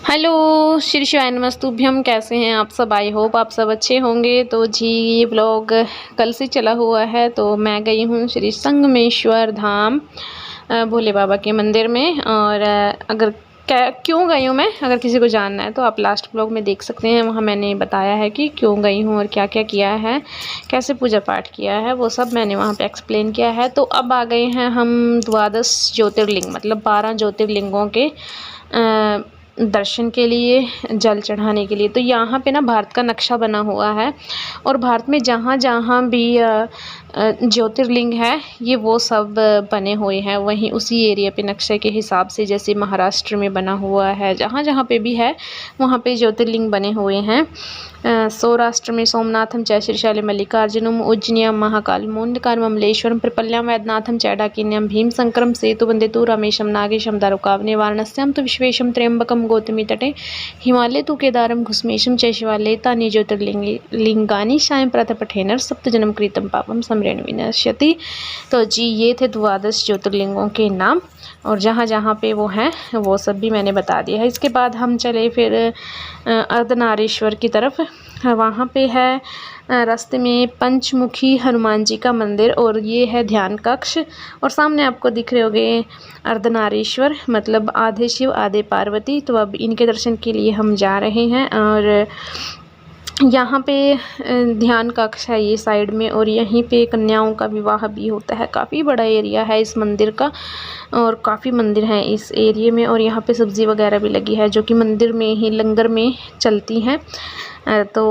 Hello, Shri शिवाय नमस्तुभ्यम। कैसे हैं आप सब? आई होप आप सब अच्छे होंगे। तो जी ये ब्लॉग कल से चला हुआ है। तो मैं गई हूँ श्री संगमेश्वर धाम भोले बाबा के मंदिर में। और अगर क्यों गई हूँ मैं, अगर किसी को जानना है तो आप लास्ट ब्लॉग में देख सकते हैं। वहाँ मैंने बताया है कि क्यों गई हूँ और क्या क्या किया है, कैसे पूजा पाठ किया है, वो सब मैंने वहाँ पे एक्सप्लेन किया है। तो अब आ गए हैं हम द्वादश ज्योतिर्लिंग मतलब 12 ज्योतिर्लिंगों के दर्शन के लिए, जल चढ़ाने के लिए। तो यहाँ पे ना भारत का नक्शा बना हुआ है और भारत में जहाँ जहाँ भी ज्योतिर्लिंग है ये वो सब बने हुए हैं वहीं उसी एरिया पे नक्शे के हिसाब से। जैसे महाराष्ट्र में बना हुआ है, जहाँ जहाँ पे भी है वहाँ पे ज्योतिर्लिंग बने हुए हैं। सौराष्ट्र में सोमनाथम च शीर्षाले मल्लिकार्जुनम उज्जैन्यम महाकाल मुंडकार ममलेश्वरम प्रपल्यम वैद्यनाथम चैडाकिन्यम भीमशंकरम सेतुबंदेतु रमेशम नागेशम दारुकावने वाराणस्याम तो विश्वेशम त्र्यंबकम गौतमी तटे हिमालय तु केदारम घुस्मेशम च शिवालय तानि ज्योतिर्लिंगानि सायं प्रातः सप्त जन्म कृतम पापम समरेण विनश्यति। तो जी ये थे द्वादश ज्योतिर्लिंगों के नाम और जहाँ जहाँ पे वो हैं वो सब भी मैंने बता दिया है। इसके बाद हम चले फिर अर्धनारीश्वर की तरफ। वहाँ पे है रास्ते में पंचमुखी हनुमान जी का मंदिर और ये है ध्यान कक्ष। और सामने आपको दिख रहे होंगे अर्धनारीश्वर मतलब आधे शिव आधे पार्वती। तो अब इनके दर्शन के लिए हम जा रहे हैं। और यहाँ पे ध्यान कक्ष है ये साइड में और यहीं पे कन्याओं का विवाह भी होता है। काफ़ी बड़ा एरिया है इस मंदिर का और काफ़ी मंदिर हैं इस एरिया में। और यहाँ पे सब्ज़ी वगैरह भी लगी है जो कि मंदिर में ही लंगर में चलती हैं। तो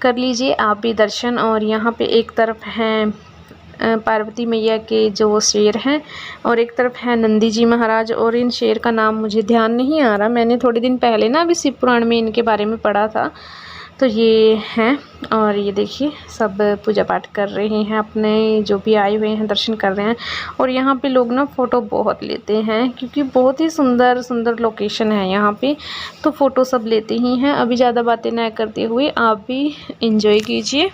कर लीजिए आप भी दर्शन। और यहाँ पे एक तरफ हैं पार्वती मैया के जो शेर हैं और एक तरफ है नंदी जी महाराज। और इन शेर का नाम मुझे ध्यान नहीं आ रहा, मैंने थोड़े दिन पहले ना अभी शिव पुराण में इनके बारे में पढ़ा था। तो ये हैं और ये देखिए सब पूजा पाठ कर रहे हैं, अपने जो भी आए हुए हैं दर्शन कर रहे हैं। और यहाँ पे लोग ना फ़ोटो बहुत लेते हैं क्योंकि बहुत ही सुंदर सुंदर लोकेशन है यहाँ पे। तो फ़ोटो सब लेते ही हैं। अभी ज़्यादा बातें ना करते हुए आप भी इंजॉय कीजिए।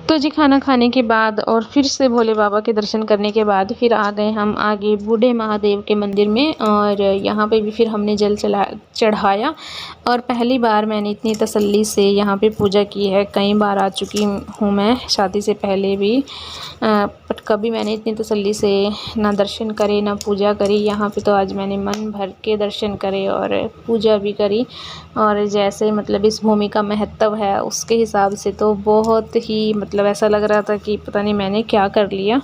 तो जी खाना खाने के बाद और फिर से भोले बाबा के दर्शन करने के बाद फिर आ गए हम आगे बूढ़े महादेव के मंदिर में। और यहाँ पे भी फिर हमने जल चढ़ाया। और पहली बार मैंने इतनी तसल्ली से यहाँ पे पूजा की है। कई बार आ चुकी हूँ मैं शादी से पहले भी, बट कभी मैंने इतनी तसल्ली से ना दर्शन करे ना पूजा करी। यहाँ पे तो आज मैंने मन भर के दर्शन करे और पूजा भी करी। और जैसे मतलब इस भूमि का महत्व है उसके हिसाब से तो बहुत ही मतलब ऐसा लग रहा था कि पता नहीं मैंने क्या कर लिया।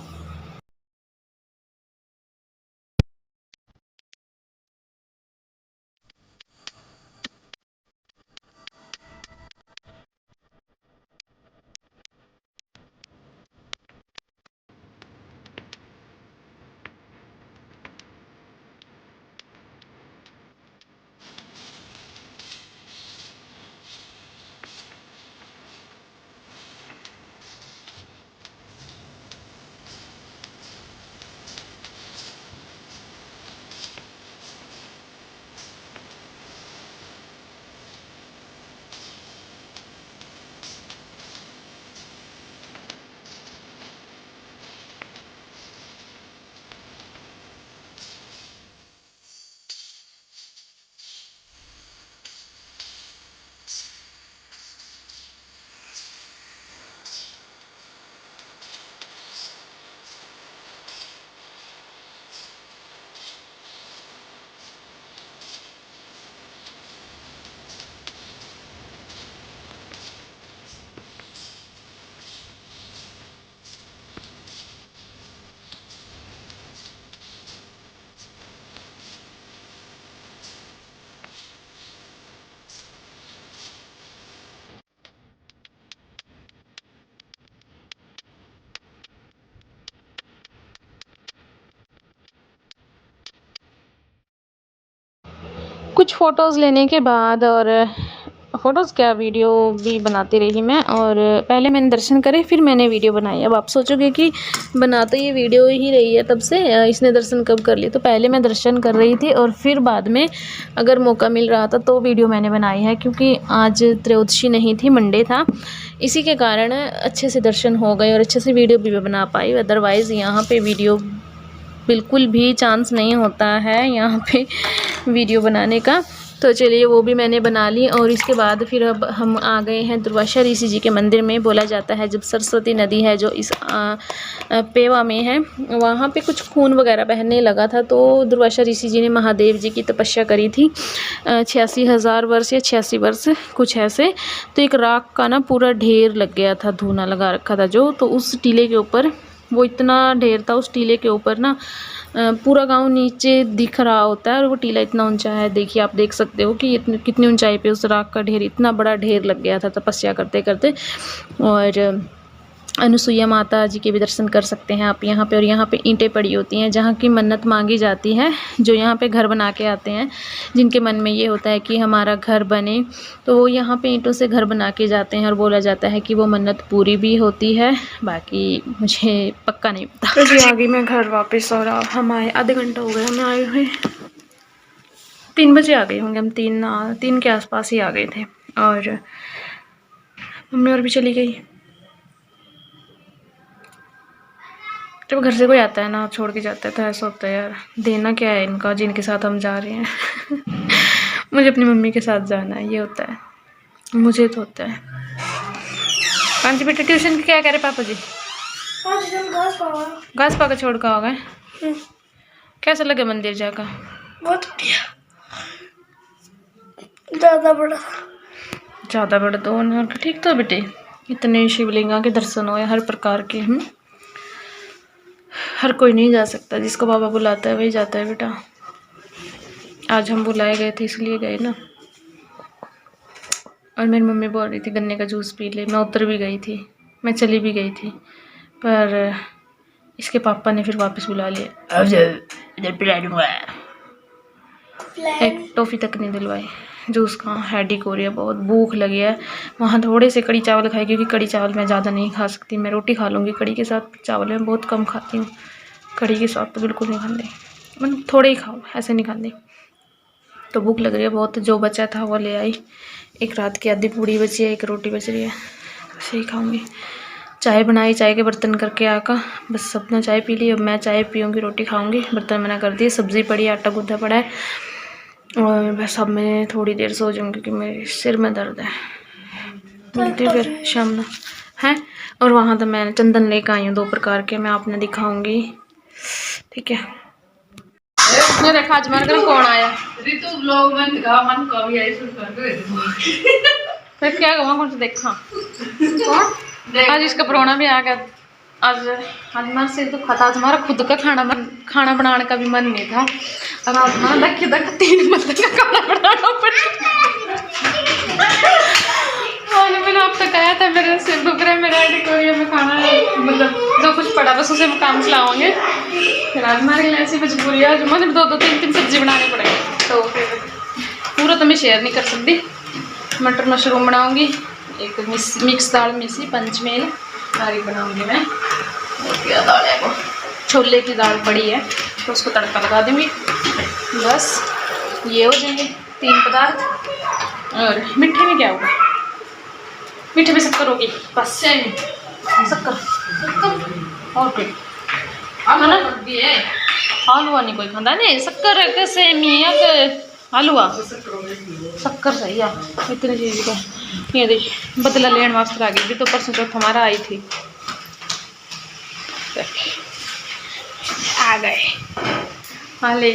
कुछ फ़ोटोज़ लेने के बाद और फ़ोटोज़ क्या वीडियो भी बनाती रही मैं। और पहले मैंने दर्शन करे फिर मैंने वीडियो बनाई। अब आप सोचोगे कि बना तो ये वीडियो ही रही है तब से, इसने दर्शन कब कर लिए। तो पहले मैं दर्शन कर रही थी और फिर बाद में अगर मौका मिल रहा था तो वीडियो मैंने बनाई है, क्योंकि आज त्रयोदशी नहीं थी, मंडे था। इसी के कारण अच्छे से दर्शन हो गए और अच्छे से वीडियो भी बना पाई। अदरवाइज़ यहाँ पे वीडियो बिल्कुल भी चांस नहीं होता है यहाँ पे वीडियो बनाने का। तो चलिए वो भी मैंने बना ली। और इसके बाद फिर अब हम आ गए हैं दुर्वासा ऋषि जी के मंदिर में। बोला जाता है जब सरस्वती नदी है जो इस पेवा में है, वहाँ पे कुछ खून वगैरह बहने लगा था। तो दुर्वासा ऋषि जी ने महादेव जी की तपस्या करी थी 86,000 वर्ष या 86 वर्ष कुछ ऐसे। तो एक राख का ना पूरा ढेर लग गया था, धूना लगा रखा था जो। तो उस टीले के ऊपर वो इतना ढेर था, उस टीले के ऊपर ना पूरा गांव नीचे दिख रहा होता है। और वो टीला इतना ऊंचा है, देखिए आप देख सकते हो कि कितनी ऊंचाई पे उस राख का ढेर, इतना बड़ा ढेर लग गया था तपस्या करते करते। और अनुसुईया माता जी के भी दर्शन कर सकते हैं आप यहाँ पे। और यहाँ पे ईंटें पड़ी होती हैं जहाँ की मन्नत मांगी जाती है। जो यहाँ पे घर बना के आते हैं, जिनके मन में ये होता है कि हमारा घर बने, तो वो यहाँ पे ईंटों से घर बना के जाते हैं। और बोला जाता है कि वो मन्नत पूरी भी होती है। बाकी मुझे पक्का नहीं पता। तो जी आ गई मैं घर वापस। और हम आए आधे घंटा हो गया हमें आए हुए, 3 बजे आ गए होंगे हम, 3 के आसपास ही आ गए थे। और मम्मी और भी चली गई। जब घर से कोई आता है ना छोड़ के जाता है तो ऐसा होता है यार, देना क्या है इनका जिनके साथ हम जा रहे हैं। मुझे अपनी मम्मी के साथ जाना है, ये होता है, मुझे तो होता है। हाँ जी बेटा, ट्यूशन की क्या कह रहे पापा जी? घास पाकर छोड़ कर आ गए। कैसा लगे मंदिर जाकर? बहुत बढ़िया, ज़्यादा बड़ा तो ठीक तो बेटे, इतने शिवलिंगा के दर्शन हुए हर प्रकार के। हर कोई नहीं जा सकता, जिसको बाबा बुलाता है वही जाता है बेटा। आज हम बुलाए गए थे इसलिए गए ना। और मेरी मम्मी बोल रही थी गन्ने का जूस पी ले, मैं उतर भी गई थी, मैं चली भी गई थी, पर इसके पापा ने फिर वापस बुला लिया। इधर पिला दूंगा, एक टॉफ़ी तक नहीं दिलवाई। जूस कहाँ, हेडेक हो रही है, बहुत भूख लगी है। वहाँ थोड़े से कड़ी चावल खाए, क्योंकि कड़ी चावल मैं ज़्यादा नहीं खा सकती। मैं रोटी खा लूँगी, कड़ी के साथ चावल मैं बहुत कम खाती हूँ। कड़ी के साथ तो बिल्कुल नहीं खाती, मतलब थोड़े ही खाओ, ऐसे नहीं खाती। तो भूख लग रही है बहुत, जो बचा था वो ले आई। एक रात की आधी पूड़ी बची है, एक रोटी बच रही है, तो ही खाऊँगी। चाय बनाई, चाय के बर्तन करके आकर बस सबने चाय पी ली। अब मैं चाय पीऊँगी, रोटी खाऊँगी, बर्तन मना कर दिए। सब्ज़ी पड़ी है, आटा गूँधा पड़ा है। और बस अब मैं थोड़ी देर सो जाऊँगी क्योंकि मेरे सिर में दर्द है। मिलती हूँ फिर शाम में है। और वहाँ तो मैं चंदन लेकर आई हूँ 2 प्रकार के, मैं आपने दिखाऊँगी, ठीक है। ये देखा आज हमारे घर कौन आया? ऋतु ब्लॉग में दिखा मन कभी आई शुरू कर दो। फिर क्या कहूँ, कौन सा देखा कौन? आज इसका प्रोना भी आ गया। आज हमारा सिर दुखा था, आज हमारा खुद का खाना बनाने का भी मन नहीं था। अब आज हमारा धक्के 3 बंदे का खाना बनाना पड़ा। मैंने अब तक आया था, मेरे सिर दुख रहा है, मेरा एडिटोरियल में खाना मतलब जो कुछ पड़ा बस उसे हम काम चलाओगे। फिर आज हमारे लिए ऐसी मजबूरी है, आज मतलब 2-2 3-3 सब्जी बनानी पड़ेगी। तो फिर पूरा तो मैं शेयर नहीं कर सकती। मटर मशरूम बनाऊंगी, एक मिक्स दाल मिसी पंचमेल सारी बनाऊंगी मैं। और क्या दाल है वो, छोले की दाल पड़ी है तो उसको तड़का लगा दूंगी। बस ये हो जाएंगे 3 पदार्थ। और मीठे में क्या होगा? मीठे में शक्कर होगी बस, शक्कर और कोई हलवा नहीं कोई खाता नहीं, शक्कर के सेमिया के हलवा शक्कर सही है। इतनी चीज़ को ये देखिए बदला लेने वास्ते आ गई भी, तो परसों चौथ हमारा आई थी, आ गए हाले।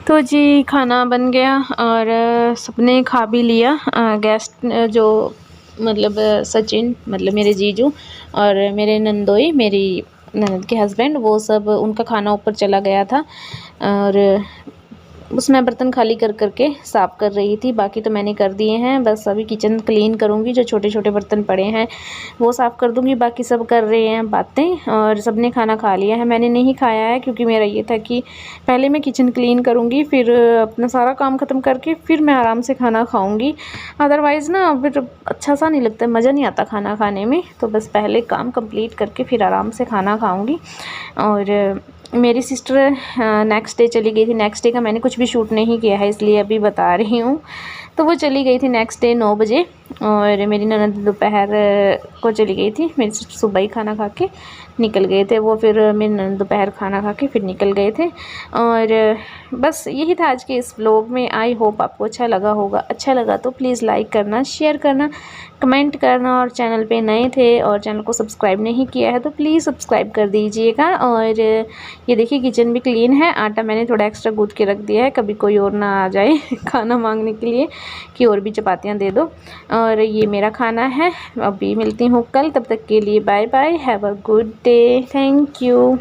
तो जी खाना बन गया और सबने खा भी लिया। गेस्ट जो मतलब सचिन मतलब मेरे जीजू और मेरे नंदोई मेरी ननद के हस्बैंड वो सब उनका खाना ऊपर चला गया था और उसमें बर्तन खाली कर करके साफ़ कर रही थी। बाकी तो मैंने कर दिए हैं, बस अभी किचन क्लीन करूँगी। जो छोटे छोटे बर्तन पड़े हैं वो साफ़ कर दूँगी। बाकी सब कर रहे हैं बातें और सबने खाना खा लिया है। मैंने नहीं खाया है क्योंकि मेरा ये था कि पहले मैं किचन क्लीन करूँगी, फिर अपना सारा काम ख़त्म करके फिर मैं आराम से खाना खाऊँगी। अदरवाइज़ ना फिर अच्छा सा नहीं लगता, मज़ा नहीं आता खाना खाने में। तो बस पहले काम कंप्लीट करके फिर आराम से खाना खाऊँगी। और मेरी सिस्टर नेक्स्ट डे चली गई थी। नेक्स्ट डे का मैंने कुछ भी शूट नहीं किया है इसलिए अभी बता रही हूँ। तो वो चली गई थी नेक्स्ट डे 9 बजे और मेरी ननद दोपहर को चली गई थी। मेरी सिस्टर सुबह ही खाना खा के निकल गए थे वो, फिर मेरी ननद दोपहर खाना खा के फिर निकल गए थे। और बस यही था आज के इस व्लॉग में। आई होप आपको अच्छा लगा होगा। अच्छा लगा तो प्लीज़ लाइक करना, शेयर करना, कमेंट करना और चैनल पे नए थे और चैनल को सब्सक्राइब नहीं किया है तो प्लीज़ सब्सक्राइब कर दीजिएगा। और ये देखिए किचन भी क्लीन है। आटा मैंने थोड़ा एक्स्ट्रा गूँथ के रख दिया है, कभी कोई और ना आ जाए खाना मांगने के लिए कि और भी चपातियाँ दे दो। और ये मेरा खाना है। अभी मिलती हूँ कल, तब तक के लिए bye bye, have a good day, thank you.